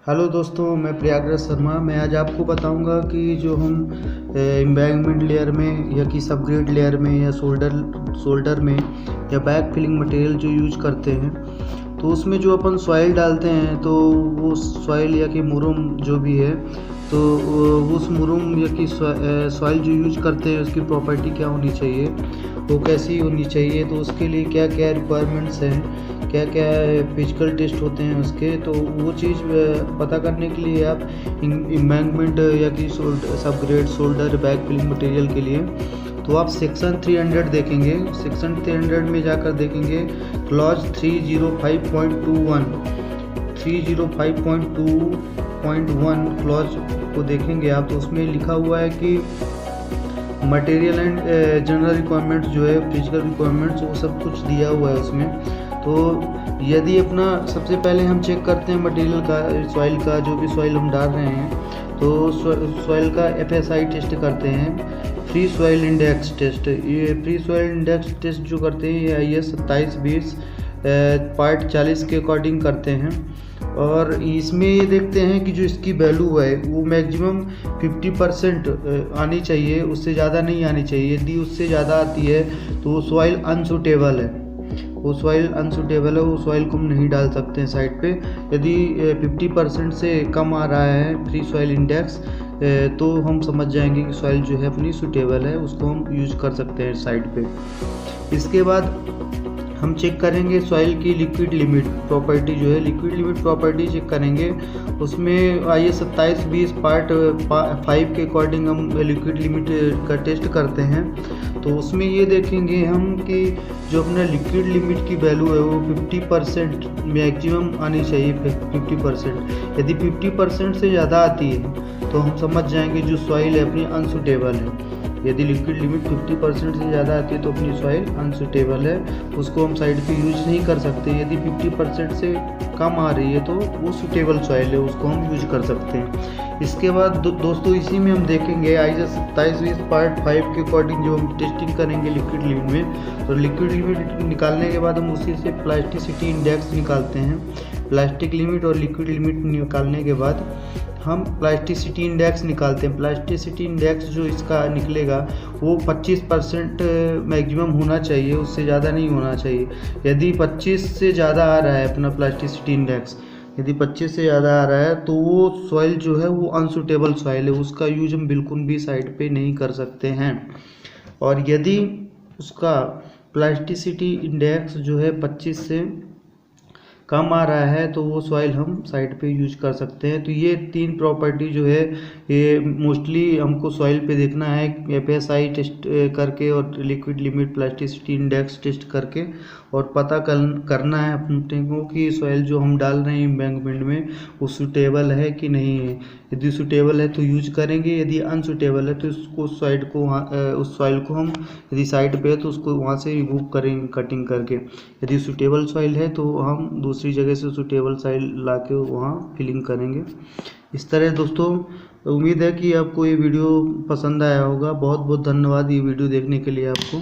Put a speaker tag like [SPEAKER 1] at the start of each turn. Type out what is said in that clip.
[SPEAKER 1] Hello दोस्तों, मैं प्रयागराज शर्मा। मैं आज आपको बताऊंगा कि जो हम एम्बैंकमेंट लेयर में या कि सबग्रेड लेयर में या शोल्डर में या बैक फिलिंग मटेरियल जो यूज करते हैं, तो उसमें जो अपन सॉइल डालते हैं तो वो सॉइल या कि मुरुम जो भी है, तो उस मुरुम या कि सॉइल जो यूज करते हैं उसकी प्रॉपर्टी क्या होनी चाहिए, वो कैसी होनी चाहिए, तो उसके लिए क्या क्या रिक्वायरमेंट्स हैं, क्या क्या फिजिकल टेस्ट होते हैं उसके, तो वो चीज़ पता करने के लिए आप एम्बैंकमेंट या कि subgrade shoulder back filling material के लिए तो आप सेक्शन 300 देखेंगे। सेक्शन 300 में जाकर देखेंगे क्लॉज 305.1 क्लॉज को देखेंगे आप, तो उसमें लिखा हुआ है कि मटेरियल एंड जनरल रिक्वायरमेंट्स जो है, फिजिकल रिक्वायरमेंट्स, वो सब कुछ दिया हुआ है उसमें। तो यदि अपना सबसे पहले हम चेक करते हैं मटेरियल का, सॉइल का, जो भी सॉइल हम डाल रहे हैं, तो सॉइल का FSI टेस्ट करते हैं, फ्री सॉइल इंडेक्स टेस्ट। ये फ्री सॉइल इंडेक्स टेस्ट जो करते हैं ये IS 2720 पार्ट 40 के अकॉर्डिंग करते हैं। और इसमें ये देखते हैं कि जो इसकी वैल्यू है वो मैक्सिमम 50% आनी चाहिए, उससे ज़्यादा नहीं आनी चाहिए। यदि उससे ज़्यादा आती है तो वो सॉइल अनसूटेबल है, वो सॉइल को हम नहीं डाल सकते हैं साइड पे। यदि 50% से कम आ रहा है फ्री सॉइल इंडेक्स, तो हम समझ जाएंगे कि सॉइल जो है अपनी सूटेबल है, उसको हम यूज कर सकते हैं साइड पे। इसके बाद हम चेक करेंगे सॉइल की लिक्विड लिमिट प्रॉपर्टी जो है, लिक्विड लिमिट प्रॉपर्टी चेक करेंगे। उसमें IS 2720 पार्ट 5 के अकॉर्डिंग हम लिक्विड लिमिट का टेस्ट करते हैं। तो उसमें ये देखेंगे हम कि जो अपना लिक्विड लिमिट की वैल्यू है वो 50% मैक्सिमम आनी चाहिए, 50%। यदि 50% से ज़्यादा आती है तो हम समझ जाएंगे जो सॉइल है अपनी अनसूटेबल है। यदि लिक्विड लिमिट 50% से ज़्यादा आती है तो अपनी सॉइल अनसूटेबल है, उसको हम साइड पे यूज नहीं कर सकते। यदि 50% से कम आ रही है तो वो सूटेबल सॉइल है, उसको हम यूज कर सकते हैं। इसके बाद दोस्तों इसी में हम देखेंगे IS 2720 पार्ट 5 के अकॉर्डिंग जो हम टेस्टिंग करेंगे लिक्विड लिमिट में, तो लिक्विड लिमिट निकालने के बाद हम उसी से प्लास्टिसिटी इंडेक्स निकालते हैं। प्लास्टिक लिमिट और लिक्विड लिमिट निकालने के बाद हम प्लास्टिसिटी इंडेक्स निकालते हैं। प्लास्टिसिटी इंडेक्स जो इसका निकलेगा वो 25% मैक्सिमम होना चाहिए, उससे ज़्यादा नहीं होना चाहिए। यदि 25 से ज़्यादा आ रहा है अपना प्लास्टिसिटी इंडेक्स, यदि 25 से ज़्यादा आ रहा है तो वो सॉइल जो है वो अनसूटेबल सॉइल है, उसका यूज हम बिल्कुल भी साइड पे नहीं कर सकते हैं। और यदि उसका प्लास्टिसिटी इंडेक्स जो है 25 से कम आ रहा है तो वो सॉइल हम साइड पे यूज कर सकते हैं। तो ये 3 प्रॉपर्टी जो है ये मोस्टली हमको सॉइल पे देखना है, FSI टेस्ट करके और liquid limit plasticity index test करके, और पता करना है अपने को कि सॉइल जो हम डाल रहे हैं एम्बैंकमेंट में वो सूटेबल है कि नहीं है। यदि सूटेबल है तो यूज करेंगे, यदि अनसूटेबल है तो उस सॉइल को हम, यदि साइड पे है तो उसको वहाँ से रिमूव करेंगे कटिंग करके। यदि सूटेबल सॉइल है तो हम दूसरी जगह से सूटेबल सॉइल ला के वहाँ फिलिंग करेंगे। इस तरह दोस्तों, उम्मीद है कि आपको ये वीडियो पसंद आया होगा। बहुत बहुत धन्यवाद ये वीडियो देखने के लिए आपको।